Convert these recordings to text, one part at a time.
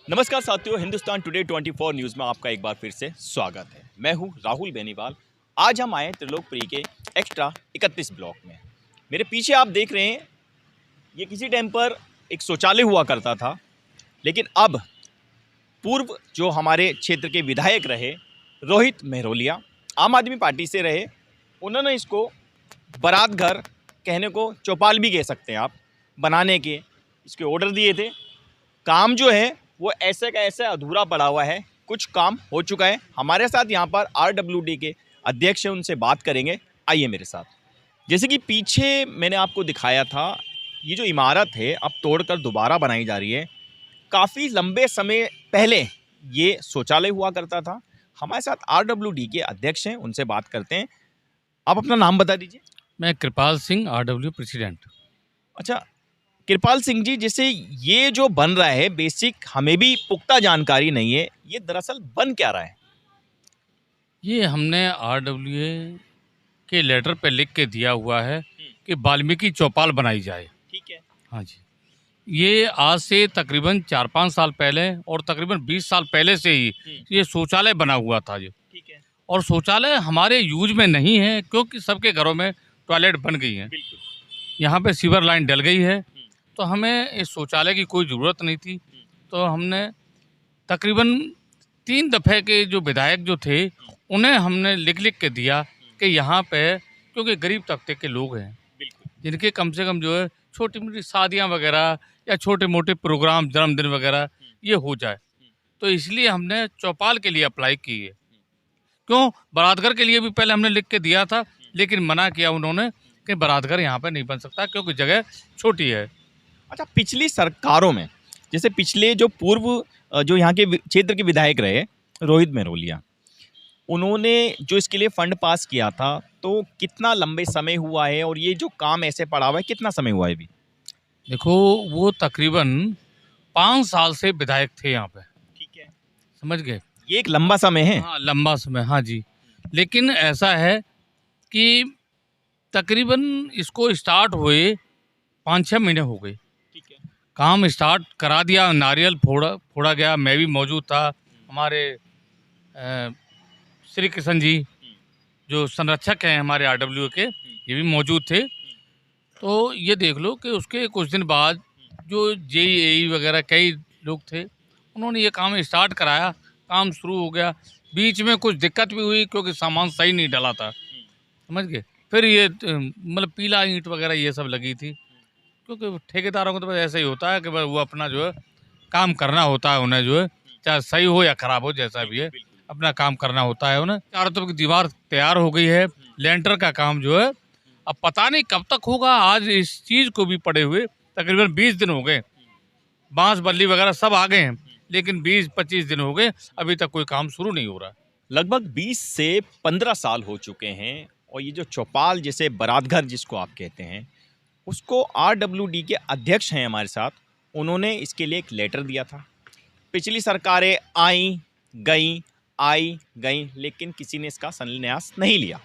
नमस्कार साथियों, Hindustan today 24 news में आपका एक बार फिर से स्वागत है। मैं हूं राहुल बेनीवाल। आज हम आए त्रिलोकपुरी के एक्स्ट्रा 31 ब्लॉक में। मेरे पीछे आप देख रहे हैं, ये किसी टाइम पर एक शौचालय हुआ करता था, लेकिन अब पूर्व जो हमारे क्षेत्र के विधायक रहे रोहित मेहरोलिया, आम आदमी पार्टी से रहे, उन्होंने इसको बारात घर कहने को चौपाल भी कह सकते हैं आप, बनाने के इसके ऑर्डर दिए थे। काम जो है वो ऐसे का ऐसे अधूरा पड़ा हुआ है, कुछ काम हो चुका है। हमारे साथ यहाँ पर आरडब्ल्यूडी के अध्यक्ष हैं, उनसे बात करेंगे। आइए मेरे साथ। जैसे कि पीछे मैंने आपको दिखाया था, ये जो इमारत है अब तोड़कर दोबारा बनाई जा रही है। काफ़ी लंबे समय पहले ये शौचालय हुआ करता था। हमारे साथ आरडब्ल्यूडी के अध्यक्ष हैं, उनसे बात करते हैं। आप अपना नाम बता दीजिए। मैं कृपाल सिंह, आरडब्ल्यू प्रेसिडेंट। अच्छा कृपाल सिंह जी, जैसे ये जो बन रहा है, बेसिक हमें भी पुख्ता जानकारी नहीं है, ये दरअसल बन क्या रहा है? ये हमने आरडब्ल्यूए के लेटर पे लिख के दिया हुआ है कि वाल्मीकि चौपाल बनाई जाए। ठीक है। हाँ जी। ये आज से तकरीबन 4-5 साल पहले और तकरीबन 20 साल पहले से ही ये शौचालय बना हुआ था ये। ठीक है। और शौचालय हमारे यूज में नहीं है क्योंकि सबके घरों में टॉयलेट बन गई हैं। बिल्कुल। यहाँ पे सीवर लाइन डल गई है, तो हमें इस शौचालय की कोई ज़रूरत नहीं थी। तो हमने तकरीबन 3 दफ़े के जो विधायक जो थे उन्हें हमने लिख के दिया कि यहाँ पे, क्योंकि गरीब तबके के लोग हैं जिनके कम से कम जो है छोटी मोटी शादियाँ वगैरह या छोटे मोटे प्रोग्राम जन्मदिन वगैरह ये हो जाए, तो इसलिए हमने चौपाल के लिए अप्लाई की है। क्यों, बारातघर के लिए भी पहले हमने लिख के दिया था, लेकिन मना किया उन्होंने कि बारातघर यहाँ पे नहीं बन सकता क्योंकि जगह छोटी है। अच्छा, पिछली सरकारों में जैसे पिछले जो पूर्व जो यहाँ के क्षेत्र के विधायक रहे रोहित मेहरोलिया, उन्होंने जो इसके लिए फंड पास किया था, तो कितना लंबे समय हुआ है और ये जो काम ऐसे पड़ा हुआ है कितना समय हुआ है अभी? देखो, वो तकरीबन 5 साल से विधायक थे यहाँ पे। ठीक है। समझ गए? ये एक लंबा समय है। हाँ, लंबा समय, हाँ जी। लेकिन ऐसा है कि तकरीबन इसको स्टार्ट हुए 5-6 महीने हो गए। ठीक है। काम स्टार्ट करा दिया, नारियल फोड़ा गया, मैं भी मौजूद था। हमारे श्री कृष्ण जी जो संरक्षक हैं हमारे आरडब्ल्यू के, ये भी मौजूद थे। तो ये देख लो कि उसके कुछ दिन बाद जो जेईई वगैरह कई लोग थे, उन्होंने ये काम स्टार्ट कराया, काम शुरू हो गया। बीच में कुछ दिक्कत भी हुई क्योंकि सामान सही नहीं डला था। समझ गए? फिर ये मतलब पीला ईंट वगैरह ये सब लगी थी, क्योंकि ठेकेदारों को तो बस ऐसा ही होता है कि बस वो अपना जो है काम करना होता है उन्हें, जो है चाहे सही हो या खराब हो, जैसा भी है अपना काम करना होता है उन्हें। चारों तरफ की दीवार तैयार हो गई है, लेंटर का काम जो है अब पता नहीं कब तक होगा। आज इस चीज़ को भी पड़े हुए तकरीबन 20 दिन हो गए, बांस बल्ली वगैरह सब आ गए हैं, लेकिन 20-25 दिन हो गए, अभी तक कोई काम शुरू नहीं हो रहा। लगभग 20 से 15 साल हो चुके हैं और ये जो चौपाल जैसे बारातघर जिसको आप कहते हैं, उसको आरडब्ल्यूडी के अध्यक्ष हैं हमारे साथ, उन्होंने इसके लिए एक लेटर दिया था। पिछली सरकारें आई गई, लेकिन किसी ने इसका संन्यास नहीं लिया।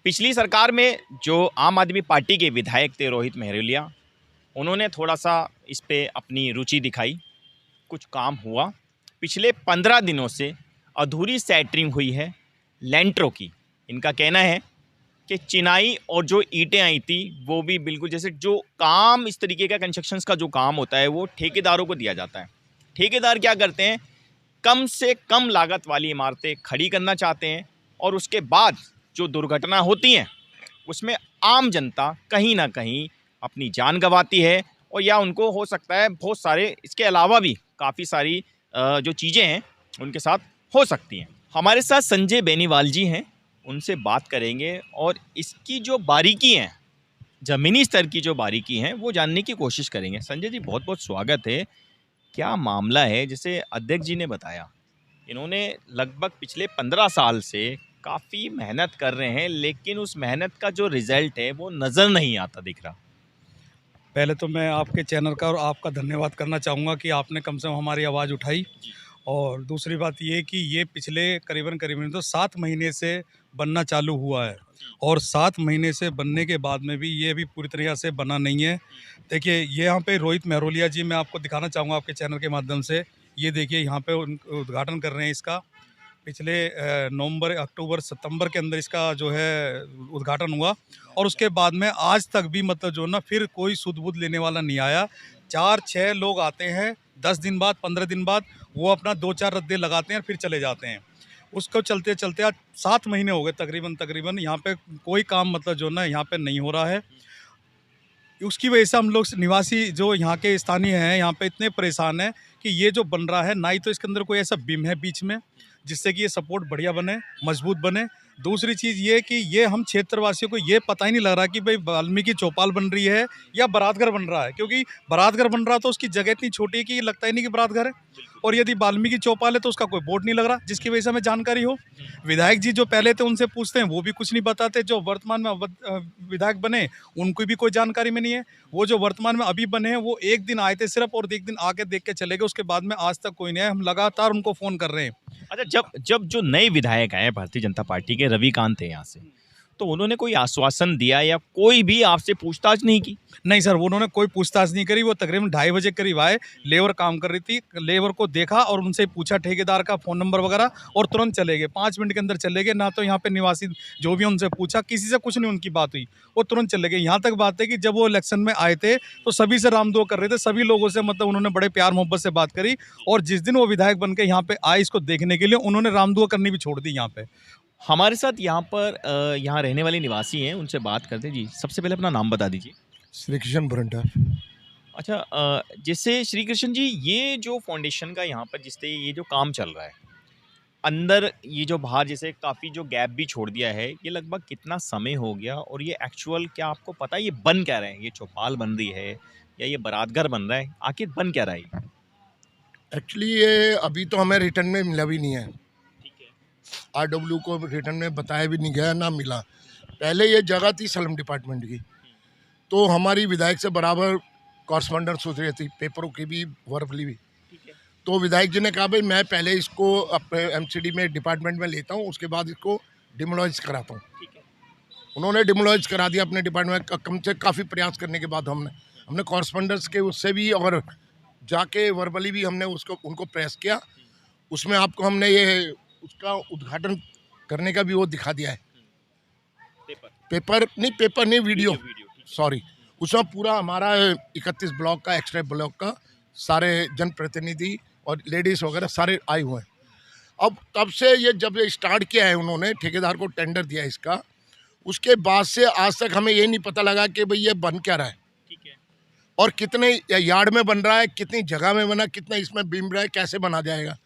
पिछली सरकार में जो आम आदमी पार्टी के विधायक थे रोहित मेहरोलिया, उन्होंने थोड़ा सा इस पे अपनी रुचि दिखाई, कुछ काम हुआ। पिछले 15 दिनों से अधूरी सेंटरिंग हुई है लेंटरों की। इनका कहना है कि चिनाई और जो ईंटें आई थी वो भी बिल्कुल, जैसे जो काम इस तरीके का कंस्ट्रक्शंस का जो काम होता है वो ठेकेदारों को दिया जाता है। ठेकेदार क्या करते हैं, कम से कम लागत वाली इमारतें खड़ी करना चाहते हैं और उसके बाद जो दुर्घटना होती हैं उसमें आम जनता कहीं ना कहीं अपनी जान गंवाती है, और या उनको हो सकता है बहुत सारे इसके अलावा भी काफ़ी सारी जो चीज़ें हैं उनके साथ हो सकती हैं। हमारे साथ संजय बेनीवाल जी हैं, उनसे बात करेंगे और इसकी जो बारीकी हैं, ज़मीनी स्तर की जो बारीकी हैं, वो जानने की कोशिश करेंगे। संजय जी, बहुत बहुत स्वागत है। क्या मामला है? जैसे अध्यक्ष जी ने बताया, इन्होंने लगभग पिछले 15 साल से काफ़ी मेहनत कर रहे हैं, लेकिन उस मेहनत का जो रिजल्ट है वो नज़र नहीं आता दिख रहा। पहले तो मैं आपके चैनल का और आपका धन्यवाद करना चाहूँगा कि आपने कम से कम हमारी आवाज़ उठाई। और दूसरी बात ये कि ये पिछले करीबन तो 7 महीने से बनना चालू हुआ है, और 7 महीने से बनने के बाद में भी ये भी पूरी तरह से बना नहीं है। देखिए, ये यहाँ पे रोहित मेहरोलिया जी, मैं आपको दिखाना चाहूँगा आपके चैनल के माध्यम से, ये देखिए यहाँ पे उद्घाटन कर रहे हैं इसका। पिछले नवंबर, अक्टूबर, सितंबर के अंदर इसका जो है उद्घाटन हुआ और उसके बाद में आज तक भी मतलब जो ना फिर कोई सुध बुध लेने वाला नहीं आया। 4-6 लोग आते हैं, 10 दिन बाद, 15 दिन बाद वो अपना 2-4 रद्दे लगाते हैं और फिर चले जाते हैं। उसको चलते चलते आज 7 महीने हो गए तकरीबन यहाँ पे कोई काम मतलब जो ना यहाँ पे नहीं हो रहा है। उसकी वजह से हम लोग निवासी जो यहाँ के स्थानीय हैं यहाँ पे इतने परेशान हैं कि ये जो बन रहा है ना ही तो इसके अंदर कोई ऐसा बीम है बीच में जिससे कि ये सपोर्ट बढ़िया बने, मजबूत बने। दूसरी चीज़ ये कि ये हम क्षेत्रवासियों को ये पता ही नहीं लग रहा कि भाई वाल्मीकि चौपाल बन रही है या बारातघर बन रहा है, क्योंकि बारातघर बन रहा तो उसकी जगह इतनी छोटी है कि ये लगता ही नहीं कि बारातघर है, और यदि वाल्मीकि चौपाल है तो उसका कोई बोर्ड नहीं लग रहा जिसकी वजह से हमें जानकारी हो। विधायक जी जो पहले थे उनसे पूछते हैं वो भी कुछ नहीं बताते, जो वर्तमान में विधायक बने उनको भी कोई जानकारी में नहीं है। वो जो वर्तमान में अभी बने हैं वो एक दिन आए थे सिर्फ और एक दिन आके देख के चले गए, उसके बाद में आज तक कोई नहीं आया। हम लगातार उनको फ़ोन कर रहे हैं। अच्छा, जब जब जो नए विधायक आए भारतीय जनता पार्टी के, रविकांत थे यहाँ से, तो उन्होंने कोई आश्वासन दिया या कोई भी आपसे पूछताछ नहीं की? नहीं सर, वो उन्होंने कोई पूछताछ नहीं करी। वो तकरीबन 2:30 बजे करीब आए, लेबर काम कर रही थी, लेबर को देखा और उनसे पूछा ठेकेदार का फ़ोन नंबर वगैरह और तुरंत चले गए। 5 मिनट के अंदर चले गए। ना तो यहाँ पे निवासी जो भी उनसे पूछा, किसी से कुछ नहीं उनकी बात हुई, वो तुरंत चले गए। यहाँ तक बात है कि जब वो इलेक्शन में आए थे तो सभी से रामदुआ कर रहे थे, सभी लोगों से मतलब उन्होंने बड़े प्यार मोहब्बत से बात करी, और जिस दिन वो विधायक बन के यहाँ पे आए इसको देखने के लिए, उन्होंने रामदुआ करनी भी छोड़ दी यहाँ पे। हमारे साथ यहाँ पर यहाँ रहने वाले निवासी हैं, उनसे बात करते हैं। जी, सबसे पहले अपना नाम बता दीजिए। श्री कृष्ण भरंटा। अच्छा, जैसे श्री कृष्ण जी, ये जो फाउंडेशन का यहाँ पर जिससे ये जो काम चल रहा है, अंदर ये जो बाहर जैसे काफ़ी जो गैप भी छोड़ दिया है, ये लगभग कितना समय हो गया और ये एक्चुअल क्या आपको पता है ये बन क्या रहा है? ये चौपाल बन रही है या ये बारातघर बन रहा है? आखिर बन क्या रहा है ये? एक्चुअली ये अभी तो हमें रिटर्न में मिला भी नहीं है। ठीक है। आरडब्ल्यू को रिटर्न में बताया भी नहीं गया, ना मिला। पहले ये जगह थी सलम डिपार्टमेंट की, तो हमारी विधायक से बराबर कॉरस्पॉन्डेंस होती रहती, पेपरों की भी, वर्बली भी। तो विधायक जी ने कहा भाई मैं पहले इसको अपने एमसीडी में डिपार्टमेंट में लेता हूँ, उसके बाद इसको डिमोलाइज कराता हूँ। उन्होंने डिमोलाइज करा दिया अपने डिपार्टमेंट में। कम से काफ़ी प्रयास करने के बाद हमने कॉरस्पॉन्डेंस के उससे भी और जाके वर्बली भी हमने उसको उनको प्रेस किया। उसमें आपको हमने ये उसका उद्घाटन करने का भी वो दिखा दिया है। पेपर नहीं, वीडियो सॉरी। उसमें पूरा हमारा 31 ब्लॉक का, एक्स्ट्रा ब्लॉक का सारे जनप्रतिनिधि और लेडीज़ वगैरह सारे आए हुए हैं। अब तब से ये जब ये स्टार्ट किया है उन्होंने, ठेकेदार को टेंडर दिया इसका, उसके बाद से आज तक हमें ये नहीं पता लगा कि भाई ये बन क्या रहा है। ठीक है। और कितने यार्ड में बन रहा है, कितनी जगह में बना, कितना इसमें बीम रहा है, कैसे बना जाएगा,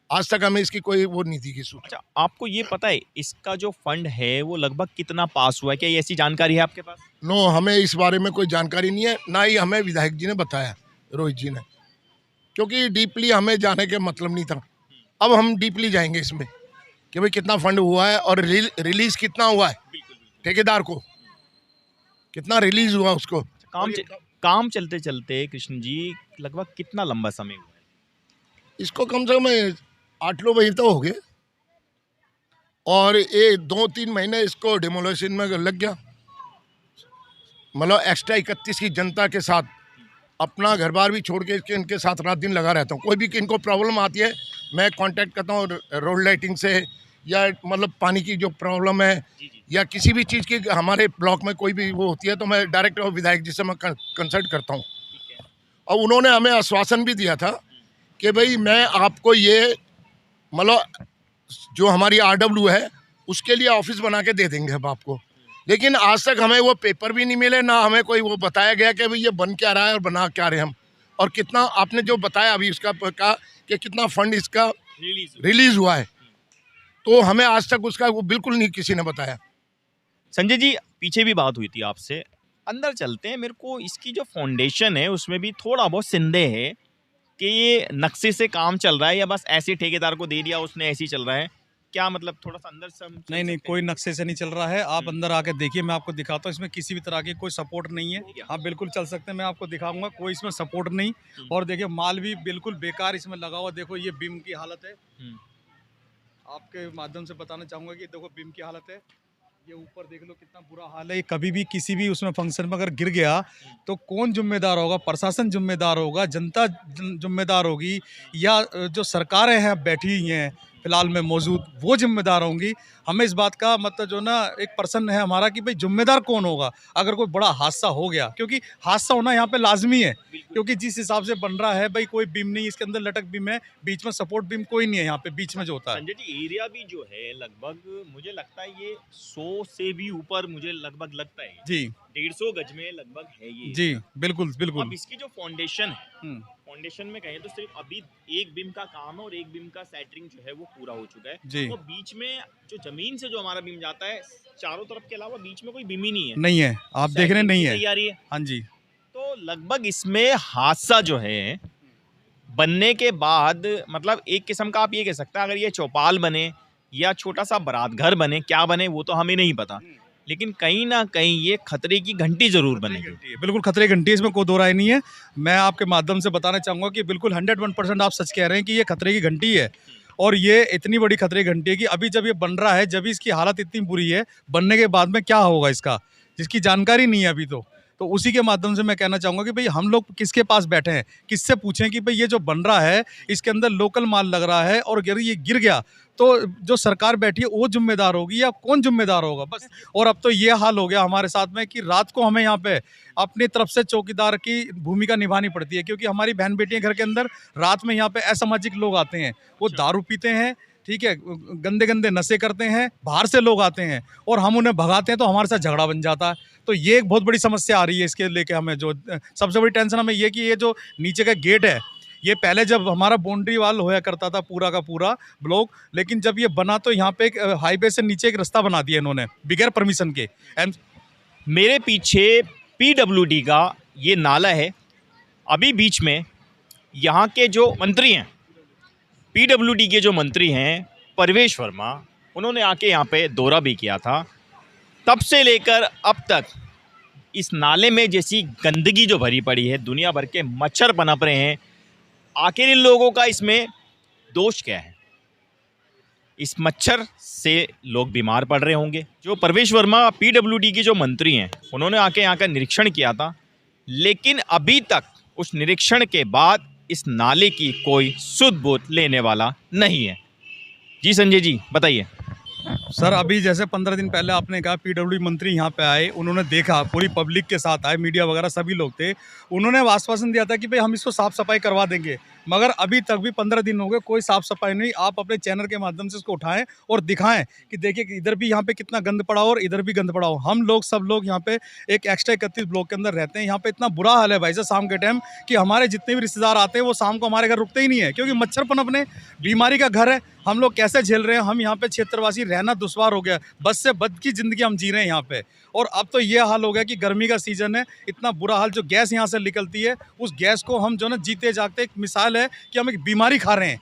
आज तक हमें इसकी कोई वो नहीं थी की सूचना। अच्छा, आपको ये पता है इसका जो फंड है वो लगभग कितना पास हुआ है? क्या ये ऐसी जानकारी है आपके पास? नो, हमें इस बारे में कोई जानकारी नहीं है, ना ही हमें विधायक जी ने बताया, रोहित जी ने, क्योंकि डीपली हमें जाने के मतलब नहीं था। अब हम डीपली जाएंगे इसमें कि भाई कितना फंड हुआ है और रिलीज कितना हुआ है, ठेकेदार को कितना रिलीज हुआ उसको। काम चलते चलते कृष्ण जी लगभग कितना लंबा समय हुआ है? इसको कम से कम 8 महीने तो हो गए, और ये 2-3 महीने इसको डिमोलेशन में लग गया। मतलब एक्स्ट्रा 31 की जनता के साथ अपना घर बार भी छोड़ के इनके साथ रात दिन लगा रहता हूँ। कोई भी इनको प्रॉब्लम आती है मैं कांटेक्ट करता हूँ रोड लाइटिंग से, या मतलब पानी की जो प्रॉब्लम है या किसी भी चीज़ की हमारे ब्लॉक में कोई भी वो होती है तो मैं डायरेक्ट विधायक जी से मैं कंसल्ट करता हूँ। और उन्होंने हमें आश्वासन भी दिया था कि भाई मैं आपको ये मतलब जो हमारी आरडब्ल्यू है उसके लिए ऑफिस बना के दे देंगे हम आपको। लेकिन आज तक हमें वो पेपर भी नहीं मिले, ना हमें कोई वो बताया गया कि भाई ये बन क्या रहा है और बना क्या रहे हम, और कितना आपने जो बताया अभी उसका कहा कि कितना फंड इसका रिलीज हुआ है, तो हमें आज तक उसका वो बिल्कुल नहीं किसी ने बताया। संजय जी, पीछे भी बात हुई थी आपसे, अंदर चलते हैं। मेरे को इसकी जो फाउंडेशन है उसमें भी थोड़ा बहुत संदेह है कि ये नक्शे से काम चल रहा है या बस ऐसे ठेकेदार को दे दिया उसने ऐसे ही चल रहा है, क्या मतलब थोड़ा सा अंदर से हम नहीं, कोई नक्शे से नहीं चल रहा है। आप अंदर आके देखिए, मैं आपको दिखाता हूँ। इसमें किसी भी तरह की कोई सपोर्ट नहीं है। आप बिल्कुल चल सकते हैं, मैं आपको दिखाऊंगा। कोई इसमें सपोर्ट नहीं। और देखिए माल भी बिल्कुल बेकार इसमें लगा हुआ। देखो ये बीम की हालत है, आपके माध्यम से बताना चाहूँगा कि देखो बीम की हालत है, ये ऊपर देख लो कितना बुरा हाल है। ये कभी भी किसी भी उसमें फंक्शन में अगर गिर गया तो कौन जिम्मेदार होगा? प्रशासन जिम्मेदार होगा, जनता जिम्मेदार होगी, या जो सरकारें हैं बैठी हुई हैं फिलहाल में मौजूद, वो जिम्मेदार होंगी। हमें इस बात का मतलब जो ना एक प्रश्न है हमारा कि भाई जिम्मेदार कौन होगा अगर कोई बड़ा हादसा हो गया, क्योंकि हादसा होना यहाँ पे लाजमी है, क्योंकि जिस हिसाब से बन रहा है भाई कोई बीम नहीं, इसके अंदर लटक बीम है, बीच में सपोर्ट बीम कोई नहीं है, यहाँ पे बीच में जो होता है। संजय जी, एरिया भी जो है लगभग मुझे लगता है ये 100 से भी ऊपर मुझे लगभग लगता है, जी 150 गज में लगभग है ये। जी बिल्कुल अब बिल्कुल। इसकी जो फाउंडेशन है, हम्म, फाउंडेशन में कहें तो सिर्फ अभी एक बीम का काम है और एक बीम का सेटरिंग जो है वो पूरा हो चुका है। जी तो बीच में जो जमीन से जो हमारा बीम जाता है चारों तरफ के अलावा बीच में कोई बीम ही नहीं है, नहीं है, आप देख रहे हैं, नहीं है। तैयारी है। हाँ जी तो लगभग इसमें हादसा जो है बनने के बाद मतलब एक किस्म का आप ये कह सकते हैं, अगर ये चौपाल बने या छोटा सा बारात घर बने, क्या बने वो तो हमें नहीं पता, लेकिन कहीं ना कहीं ये खतरे की घंटी जरूर बनेगी। घंटी है, बिल्कुल खतरे की घंटी है, इसमें कोई दो राय नहीं है। मैं आपके माध्यम से बताना चाहूँगा कि बिल्कुल 101% आप सच कह रहे हैं कि ये खतरे की घंटी है, और ये इतनी बड़ी खतरे की घंटी है कि अभी जब ये बन रहा है, जब इसकी हालत इतनी बुरी है, बनने के बाद में क्या होगा इसका, जिसकी जानकारी नहीं है अभी तो उसी के माध्यम से मैं कहना चाहूँगा कि भाई हम लोग किसके पास बैठे हैं, किससे पूछें कि भाई ये जो बन रहा है इसके अंदर लोकल माल लग रहा है, और अगर ये गिर गया तो जो सरकार बैठी है वो जिम्मेदार होगी या कौन जिम्मेदार होगा बस। और अब तो ये हाल हो गया हमारे साथ में कि रात को हमें यहाँ पे अपनी तरफ से चौकीदार की भूमिका निभानी पड़ती है, क्योंकि हमारी बहन बेटियां घर के अंदर रात में यहाँ पे असामाजिक लोग आते हैं, वो दारू पीते हैं, ठीक है, गंदे गंदे नशे करते हैं, बाहर से लोग आते हैं और हम उन्हें भगाते हैं तो हमारे साथ झगड़ा बन जाता है। तो ये एक बहुत बड़ी समस्या आ रही है। इसके लेके हमें जो सबसे बड़ी टेंशन हमें ये कि ये जो नीचे का गेट है, ये पहले जब हमारा बाउंड्री वाल होया करता था पूरा का पूरा ब्लॉक, लेकिन जब ये बना तो यहाँ पे एक हाईवे से नीचे एक रास्ता बना दिया इन्होंने बिगैर परमिशन के। मेरे पीछे पीडब्ल्यूडी का ये नाला है। अभी बीच में यहाँ के जो मंत्री हैं, पीडब्ल्यूडी के जो मंत्री हैं परवेश वर्मा, उन्होंने आके यहाँ पे दौरा भी किया था। तब से लेकर अब तक इस नाले में जैसी गंदगी जो भरी पड़ी है, दुनिया भर के मच्छर पनप रहे हैं, आखिर इन लोगों का इसमें दोष क्या है? इस मच्छर से लोग बीमार पड़ रहे होंगे। जो परवेश वर्मा पीडब्ल्यूडी के जो मंत्री हैं, उन्होंने आके यहाँ का निरीक्षण किया था, लेकिन अभी तक उस निरीक्षण के बाद इस नाले की कोई सुध बुध लेने वाला नहीं है। जी संजय जी बताइए। सर अभी जैसे 15 दिन पहले आपने कहा पीडब्ल्यू मंत्री यहाँ पे आए, उन्होंने देखा, पूरी पब्लिक के साथ आए, मीडिया वगैरह सभी लोग थे, उन्होंने आश्वासन दिया था कि भाई हम इसको साफ़ सफाई करवा देंगे, मगर अभी तक भी 15 दिन हो गए, कोई साफ़ सफाई नहीं। आप अपने चैनल के माध्यम से इसको उठाएं और दिखाएं कि देखिए कि इधर भी यहाँ पे कितना गंद पड़ा हो और इधर भी गंद पड़ा हो। हम लोग सब लोग यहाँ पे एक एक्स्ट्रा 31 ब्लॉक के अंदर रहते हैं, यहाँ पे इतना बुरा हाल है भाई साहब शाम के टाइम कि हमारे जितने भी रिश्तेदार आते हैं वो शाम को हमारे घर रुकते ही नहीं है, क्योंकि मच्छर पनपने, बीमारी का घर है। हम लोग कैसे झेल रहे हैं, हम यहाँ पे क्षेत्रवासी रहना दुश्वार हो गया, बस से बद की ज़िंदगी हम जी रहे हैं यहाँ पे। और अब तो ये हाल हो गया कि गर्मी का सीज़न है, इतना बुरा हाल, जो गैस यहाँ से निकलती है उस गैस को हम जो ना जीते जागते, एक मिसाल है कि हम एक बीमारी खा रहे हैं।